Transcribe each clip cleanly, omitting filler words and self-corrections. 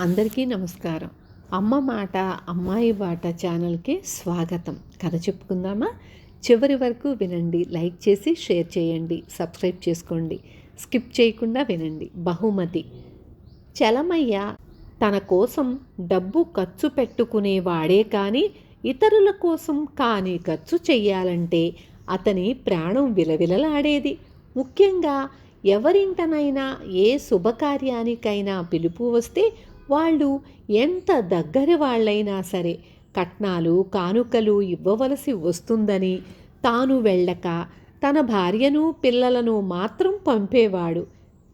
అందరికీ నమస్కారం. అమ్మ మాట అమ్మాయి బాట ఛానల్కి స్వాగతం. కథ చెప్పుకుందామా? చివరి వరకు వినండి. లైక్ చేసి షేర్ చేయండి, సబ్స్క్రైబ్ చేసుకోండి. స్కిప్ చేయకుండా వినండి. బహుమతి. చలమయ్య తన కోసం డబ్బు ఖర్చు పెట్టుకునేవాడే కానీ ఇతరుల కోసం కానీ ఖర్చు చెయ్యాలంటే అతని ప్రాణం విలవిలలాడేది. ముఖ్యంగా ఎవరింటనైనా ఏ శుభకార్యానికైనా పిలుపు వస్తే వాళ్ళు ఎంత దగ్గరి వాళ్ళైనా సరే కట్నాలు కానుకలు ఇవ్వవలసి వస్తుందని తాను వెళ్ళక తన భార్యను పిల్లలను మాత్రం పంపేవాడు.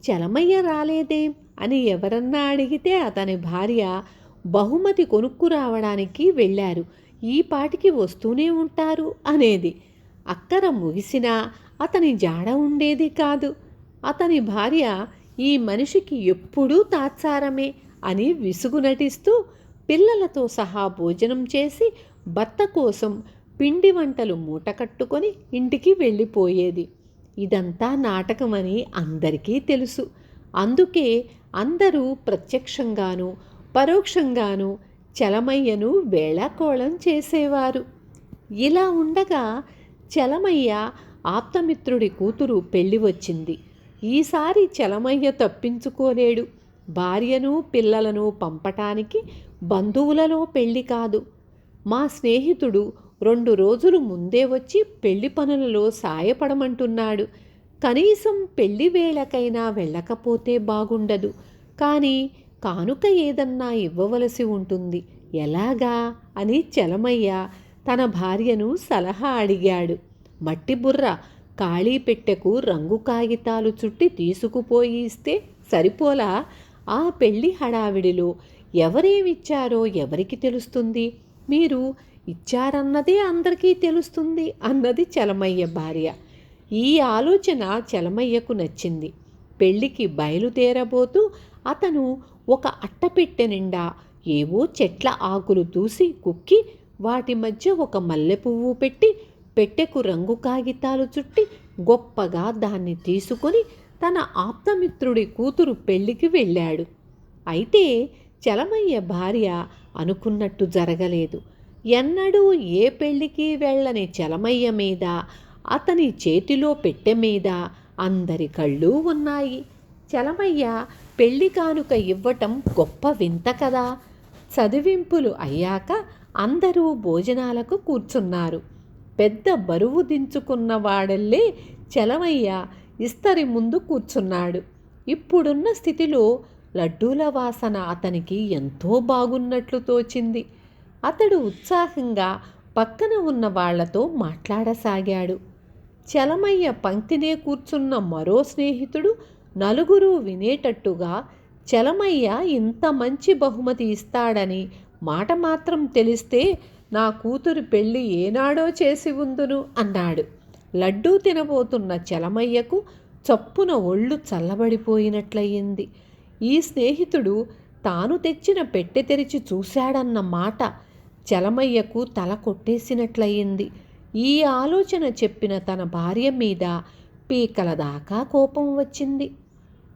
చలమయ్య రాలేదేం అని ఎవరన్నా అడిగితే అతని భార్య బహుమతి కొనుక్కురావడానికి వెళ్ళారు, ఈ పాటికి వస్తూనే ఉంటారు అనేది. అక్కర ముగిసినా అతని జాడ ఉండేది కాదు. అతని భార్య ఈ మనిషికి ఎప్పుడూ తాత్సారమే అని విసుగు నటిస్తూ పిల్లలతో సహా భోజనం చేసి భర్త కోసం పిండి వంటలు మూటకట్టుకొని ఇంటికి వెళ్ళిపోయేది. ఇదంతా నాటకమని అందరికీ తెలుసు. అందుకే అందరూ ప్రత్యక్షంగాను పరోక్షంగాను చలమయ్యను వేళాకోళం చేసేవారు. ఇలా ఉండగా చలమయ్య ఆప్తమిత్రుడి కూతురు పెళ్లి వచ్చింది. ఈసారి చలమయ్య తప్పించుకోలేడు. భార్యను పిల్లలను పంపటానికి బంధువులలో పెళ్లి కాదు, మా స్నేహితుడు 2 రోజులు ముందే వచ్చి పెళ్లి పనులలో సాయపడమంటున్నాడు. కనీసం పెళ్లి వేళకైనా వెళ్ళకపోతే బాగుండదు, కానీ కానుక ఏదన్నా ఇవ్వవలసి ఉంటుంది, ఎలాగా అని చలమయ్య తన భార్యను సలహా అడిగాడు. మట్టి బుర్ర ఖాళీ పెట్టెకు రంగు కాగితాలు చుట్టి తీసుకుపోయి ఇస్తే సరిపోలా? ఆ పెళ్లి హడావిడిలో ఎవరేమిచ్చారో ఎవరికి తెలుస్తుంది? మీరు ఇచ్చారన్నదే అందరికీ తెలుస్తుంది అన్నది చలమయ్య భార్య. ఈ ఆలోచన చలమయ్యకు నచ్చింది. పెళ్లికి బయలుదేరబోతూ అతను ఒక అట్టపెట్టె నిండా ఏవో చెట్ల ఆకులు తూసి కుక్కి వాటి మధ్య ఒక మల్లెపువ్వు పెట్టి పెట్టెకు రంగు కాగితాలు చుట్టి గొప్పగా దాన్ని తీసుకొని తన ఆప్తమిత్రుడి కూతురు పెళ్లికి వెళ్ళాడు. అయితే చలమయ్య భార్య అనుకున్నట్టు జరగలేదు. ఎన్నడూ ఏ పెళ్లికి వెళ్ళని చలమయ్య మీద, అతని చేతిలో పెట్టె మీద అందరి కళ్ళు ఉన్నాయి. చలమయ్య పెళ్లి కానుక ఇవ్వటం గొప్ప వింత కదా. చదివింపులు అయ్యాక అందరూ భోజనాలకు కూర్చున్నారు. పెద్ద బరువు దించుకున్న వాడల్లే చలమయ్య ఇస్తరి ముందు కూర్చున్నాడు. ఇప్పుడున్న స్థితిలో లడ్డూల వాసన అతనికి ఎంతో బాగున్నట్లు తోచింది. అతడు ఉత్సాహంగా పక్కన ఉన్న వాళ్లతో మాట్లాడసాగాడు. చలమయ్య పంక్తినే కూర్చున్న మరో స్నేహితుడు నలుగురు వినేటట్టుగా చలమయ్య ఇంత మంచి బహుమతి ఇస్తాడని మాట మాత్రం తెలిస్తే నా కూతురు పెళ్ళి ఏనాడో చేసి ఉందును అన్నాడు. లడ్డూ తినబోతున్న చలమయ్యకు చప్పున ఒళ్ళు చల్లబడిపోయినట్లయింది. ఈ స్నేహితుడు తాను తెచ్చిన పెట్టె తెరిచి చూశాడన్న మాట చలమయ్యకు తల కొట్టేసినట్లయింది. ఈ ఆలోచన చెప్పిన తన భార్య మీద పీకల దాకా కోపం వచ్చింది.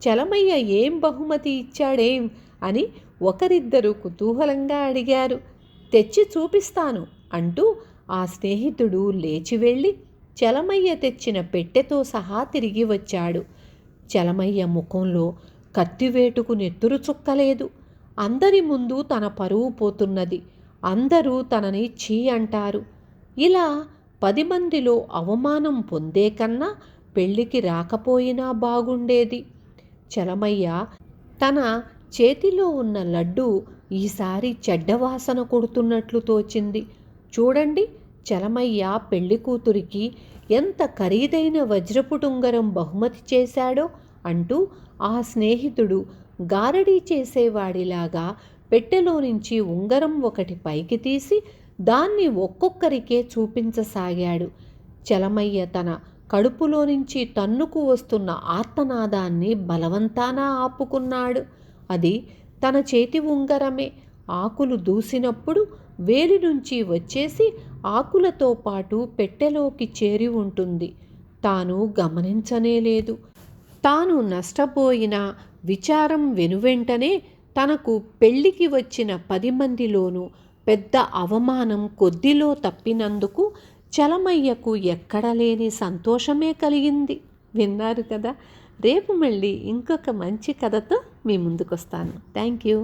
చలమయ్య ఏం బహుమతి ఇచ్చాడేం అని ఒకరిద్దరు కుతూహలంగా అడిగారు. తెచ్చి చూపిస్తాను అంటూ ఆ స్నేహితుడు లేచి వెళ్ళి చలమయ్య తెచ్చిన పెట్టెతో సహా తిరిగి వచ్చాడు. చలమయ్య ముఖంలో కత్తివేటుకు నెత్తురు చుక్కలేదు. అందరి ముందు తన పరువు పోతున్నది. అందరూ తనని ఛీ అంటారు. ఇలా 10 మందిలో అవమానం పొందే కన్నా పెళ్లికి రాకపోయినా బాగుండేది. చలమయ్య తన చేతిలో ఉన్న లడ్డు ఈసారి చెడ్డవాసన కొడుతున్నట్లు తోచింది. చూడండి, చలమయ్య పెళ్లి కూతురికి ఎంత ఖరీదైన వజ్రపుటుంగరం బహుమతి చేశాడో అంటూ ఆ స్నేహితుడు గారడీ చేసేవాడిలాగా పెట్టెలో నుంచి ఉంగరం ఒకటి పైకి తీసి దాన్ని ఒక్కొక్కరికే చూపించసాగాడు. చలమయ్య తన కడుపులో నుంచి తన్నుకు వస్తున్న ఆర్తనాదాన్ని బలవంతాన ఆపుకున్నాడు. అది తన చేతి ఉంగరమే. ఆకులు దూసినప్పుడు వేలి నుంచి వచ్చేసి ఆకులతో పాటు పెట్టెలోకి చేరి ఉంటుంది. తాను గమనించనేలేదు. తాను నష్టపోయిన విచారం వెనువెంటనే తనకు పెళ్ళికి వచ్చిన 10 మందిలోనూ పెద్ద అవమానం కొద్దిలో తప్పినందుకు చలమయ్యకు ఎక్కడలేని సంతోషమే కలిగింది. విన్నారు కదా. రేపు మళ్ళీ ఇంకొక మంచి కథతో మీ ముందుకొస్తాను. Thank you.